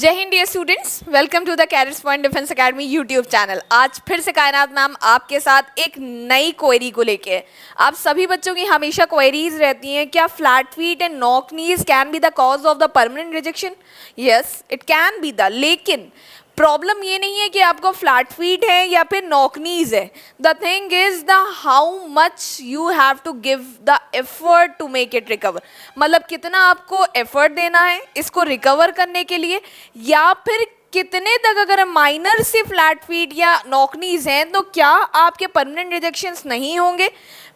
जय Hind dear students, welcome to the careers point defence academy YouTube channel. आज फिर से कायनात मैम आपके साथ एक नई क्वेरी को लेके। आप सभी बच्चों की हमेशा क्वेरीज रहती हैं, क्या flat feet and knock knees can be the cause of the permanent rejection? Yes, it can be the, लेकिन प्रॉब्लम ये नहीं है कि आपको फ्लैट फीट है या फिर नॉक नीज है। The thing is the how much you have to give the effort to make it recover. मतलब कितना आपको एफर्ट देना है इसको रिकवर करने के लिए, या फिर कितने तक अगर माइनर से फ्लैट फीट या नॉक नीज हैं तो क्या आपके परमानेंट रिजेक्शंस नहीं होंगे।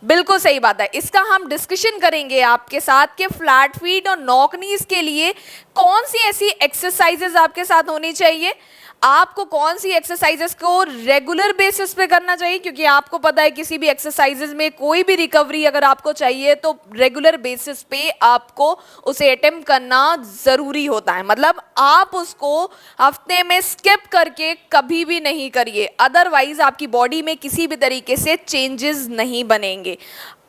बिल्कुल सही बात है। इसका हम डिस्कशन करेंगे आपके साथ कि फ्लैट फीट और नॉक नीज के लिए कौन सी ऐसी एक्सरसाइजेज आपके साथ होनी चाहिए, आपको कौन सी एक्सरसाइजेस को रेगुलर बेसिस पे करना चाहिए, क्योंकि आपको पता है किसी भी एक्सरसाइजेस में कोई भी रिकवरी अगर आपको चाहिए तो रेगुलर बेसिस पे आपको उसे अटेम्प्ट करना ज़रूरी होता है। मतलब आप उसको हफ्ते में स्किप करके कभी भी नहीं करिए, अदरवाइज आपकी बॉडी में किसी भी तरीके से चेंजेस नहीं बनेंगे।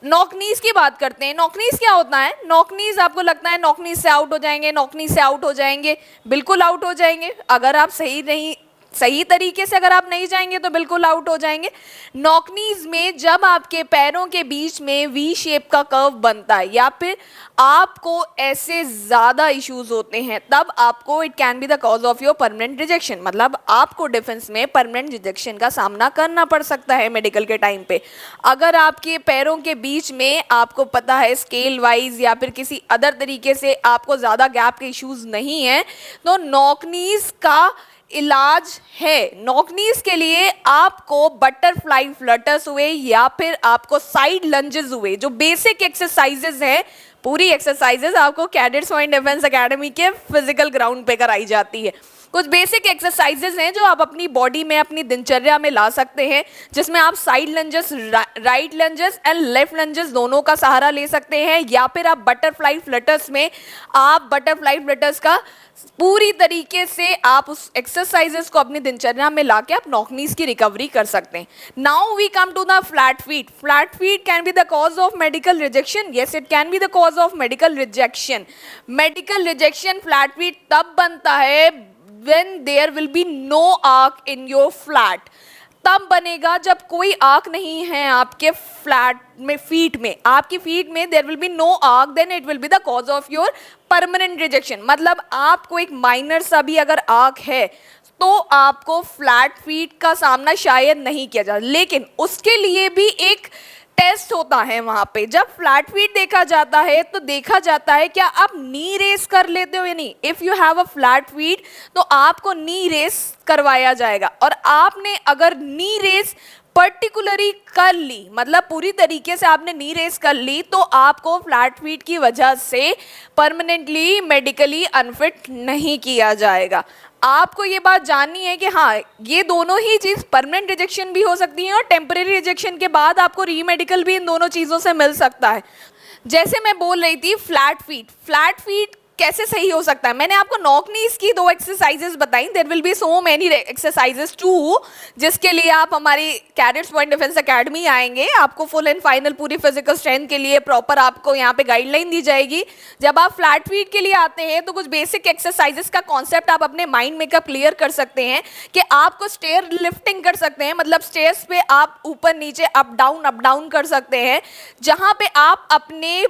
नॉकनीज की बात करते हैं। नॉकनीज क्या होता है? नॉकनीज आपको लगता है नॉकनीज से आउट हो जाएंगे, नॉकनीज से आउट हो जाएंगे। बिल्कुल आउट हो जाएंगे, अगर आप सही तरीके से अगर आप नहीं जाएंगे तो बिल्कुल आउट हो जाएंगे। नॉकनीज में जब आपके पैरों के बीच में वी शेप का कर्व बनता है या फिर आपको ऐसे ज़्यादा इश्यूज होते हैं, तब आपको it can be the cause of your permanent rejection. मतलब आपको डिफेंस में परमानेंट रिजेक्शन का सामना करना पड़ सकता है मेडिकल के टाइम पे। अगर आपके पैरों के बीच में आपको पता है स्केल वाइज या फिर किसी अदर तरीके से आपको ज़्यादा गैप के इश्यूज नहीं है तो नॉकनीज का इलाज है। नॉकनीज के लिए आपको बटरफ्लाई फ्लटर्स हुए या फिर आपको साइड लंजेस हुए, जो बेसिक एक्सरसाइजेज हैं, पूरी एक्सरसाइजेज आपको कैडेट्स पॉइंट डिफेंस एकेडमी के फिजिकल ग्राउंड पे कराई जाती है। कुछ बेसिक एक्सरसाइजेज हैं जो आप अपनी बॉडी में अपनी दिनचर्या में ला सकते हैं, जिसमें आप side lunges, right lunges and left lunges दोनों का सहारा ले सकते हैं, या फिर आप बटरफ्लाई फ्लटर्स में आप बटरफ्लाई फ्लटर्स का पूरी तरीके से आप उस एक्सरसाइजेस को अपनी दिनचर्या में लाके आप नॉकनीज की रिकवरी कर सकते हैं। Now we come to the flat feet. Flat feet can be the cause of medical rejection. Yes, it can be the cause of medical rejection. Medical rejection flat feet तब बनता है when there will be no arc in your flat। तब बनेगा जब कोई arc नहीं है आपके फ्लैट में, फीट में, आपकी फीट में there will be no arch, then it will be the cause of your permanent rejection. मतलब आपको एक माइनर सा भी अगर आर्क है तो आपको फ्लैट फीट का सामना शायद नहीं किया जाए, लेकिन उसके लिए भी एक टेस्ट होता है वहाँ पे। जब फ्लैट फीट देखा जाता है तो देखा जाता है क्या आप नी रेस कर लेते हो या नहीं। If you have a flat feet तो आपको नी रेस करवाया जाएगा, और आपने अगर नी रेस पर्टिकुलरली कर ली, मतलब पूरी तरीके से आपने नी रेस कर ली, तो आपको फ्लैट फीट की वजह से परमानेंटली मेडिकली अनफिट नहीं किया जाएगा। आपको ये बात जाननी है कि हाँ, ये दोनों ही चीज़ परमानेंट रिजेक्शन भी हो सकती है और टेम्परेरी रिजेक्शन के बाद आपको रीमेडिकल भी इन दोनों चीज़ों से मिल सकता है। जैसे मैं बोल रही थी फ्लैट फीट कैसे सही हो सकता है। मैंने आपको नॉक नीज की 2 एक्सरसाइजेस बताई। There will be so many exercises too, जिसके लिए आप हमारी कैडेट्स पॉइंट डिफेंस एकेडमी आएंगे। आपको फुल एंड फाइनल पूरी फिजिकल स्ट्रेंथ के लिए प्रॉपर आपको यहाँ पे गाइडलाइन दी जाएगी। जब आप फ्लैट फीट के लिए आते हैं तो कुछ बेसिक एक्सरसाइजेस का कॉन्सेप्ट आप अपने माइंड में क्लियर कर सकते हैं कि आपको स्टेयर लिफ्टिंग कर सकते हैं। मतलब स्टेयर्स पे आप ऊपर नीचे अप डाउन कर सकते हैं, जहाँ पे आप अपनी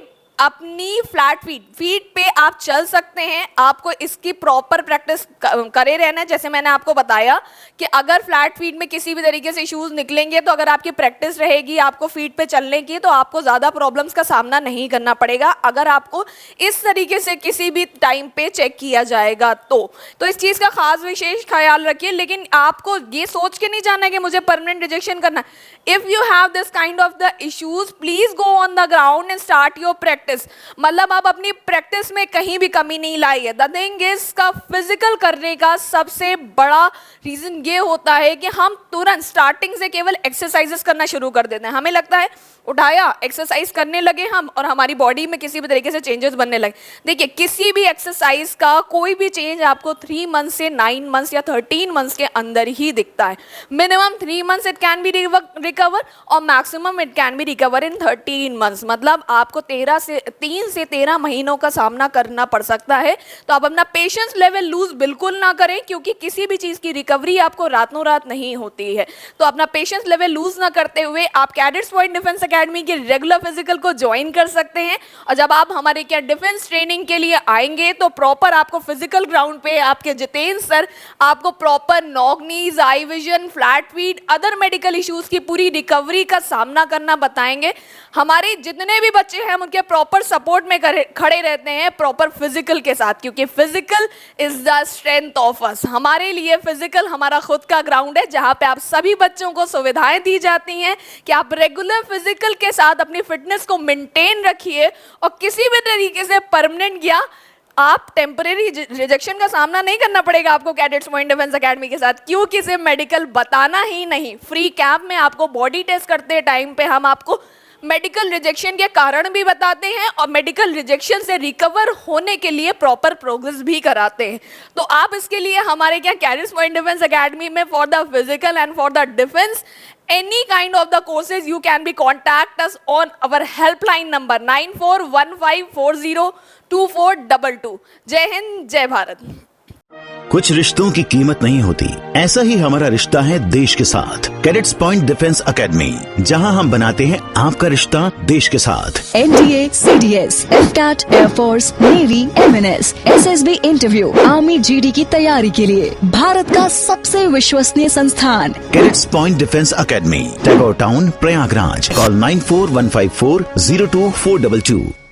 फ्लैट फीट पे आप चल सकते हैं। आपको इसकी प्रॉपर प्रैक्टिस करे रहना है। जैसे मैंने आपको बताया कि अगर फ्लैट फीट में किसी भी तरीके से इश्यूज निकलेंगे तो अगर आपकी प्रैक्टिस रहेगी आपको फीट पे चलने की, तो आपको ज़्यादा प्रॉब्लम्स का सामना नहीं करना पड़ेगा अगर आपको इस तरीके से किसी भी टाइम पे चेक किया जाएगा तो इस चीज़ का खास विशेष ख्याल रखिए। लेकिन आपको ये सोच के नहीं जाना है कि मुझे परमानेंट रिजेक्शन करना। If you have this kind of the issues, please go on the ground and start your practice. मतलब आप अपनी प्रैक्टिस में कहीं भी कमी नहीं लाइए। द थिंग इज, का फिजिकल करने का सबसे बड़ा रीजन ये होता है कि हम तुरंत स्टार्टिंग से केवल एक्सरसाइजेस करना शुरू कर देते हैं। हमें लगता है उठाया, एक्सरसाइज करने लगे हम और हमारी बॉडी में किसी भी तरीके से चेंजेस बनने लगे। देखिए, किसी भी एक्सरसाइज का कोई भी चेंज आपको 3 मंथ से 9 मंथ्स या 13 मंथ्स के अंदर ही दिखता है। Minimum 3 months it can be recover और maximum it can be recover in 13 months. मतलब आपको 13 से 3 से 13 महीनों का सामना करना पड़ सकता है। तो आप अपना पेशेंस लेवल लूज बिल्कुल ना करें, क्योंकि किसी भी चीज़ की रिकवरी आपको रातों रात नहीं होती है। तो अपना पेशेंस लेवल लूज ना करते हुए आप कैडेट्स पॉइंट डिफेंस एकेडमी के रेगुलर फिजिकल को ज्वाइन कर सकते हैं। और जब आप हमारे क्या डिफेंस ट्रेनिंग के लिए आएंगे तो प्रॉपर आपको फिजिकल ग्राउंड पे आपके जितेंद्र सर आपको proper knock knees, eye vision, flat feet, other medical issues की पूरी रिकवरी का सामना करना बताएंगे। हमारे जितने भी बच्चे हैं उनके प्रॉपर सपोर्ट में खड़े रहते हैं प्रॉपर फिजिकल के साथ, क्योंकि physical is the strength of us. हमारे लिए फिजिकल हमारा खुद का ग्राउंड है, जहां पे आप सभी बच्चों को सुविधाएं दी जाती हैं कि आप रेगुलर फिजिकल के साथ अपनी फिटनेस को मेंटेन रखिए और किसी भी तरीके से परमानेंट या आप टेम्परेरी रिजेक्शन का सामना नहीं करना पड़ेगा आपको कैडेट्स पॉइंट डिफेंस एकेडमी के साथ, क्योंकि सिर्फ मेडिकल बताना ही नहीं, फ्री कैंप में आपको बॉडी टेस्ट करते टाइम पे हम आपको मेडिकल रिजेक्शन के कारण भी बताते हैं और मेडिकल रिजेक्शन से रिकवर होने के लिए प्रॉपर प्रोग्रेस भी कराते हैं। तो आप इसके लिए हमारे क्या कैडेट्स पॉइंट डिफेंस एकेडमी में for the physical and for the defence any kind of the courses you can be contact us on our helpline number 9415402422। जय हिंद, जय भारत। कुछ रिश्तों की कीमत नहीं होती, ऐसा ही हमारा रिश्ता है देश के साथ। कैडेट्स पॉइंट डिफेंस एकेडमी, जहां हम बनाते हैं आपका रिश्ता देश के साथ। NDA, CDS, FCAT, air force, navy, MNS, SSB interview, army GD की तैयारी के लिए भारत का सबसे विश्वसनीय संस्थान cadets point defence academy, Tagore town, Prayagraj. Call 9415402422।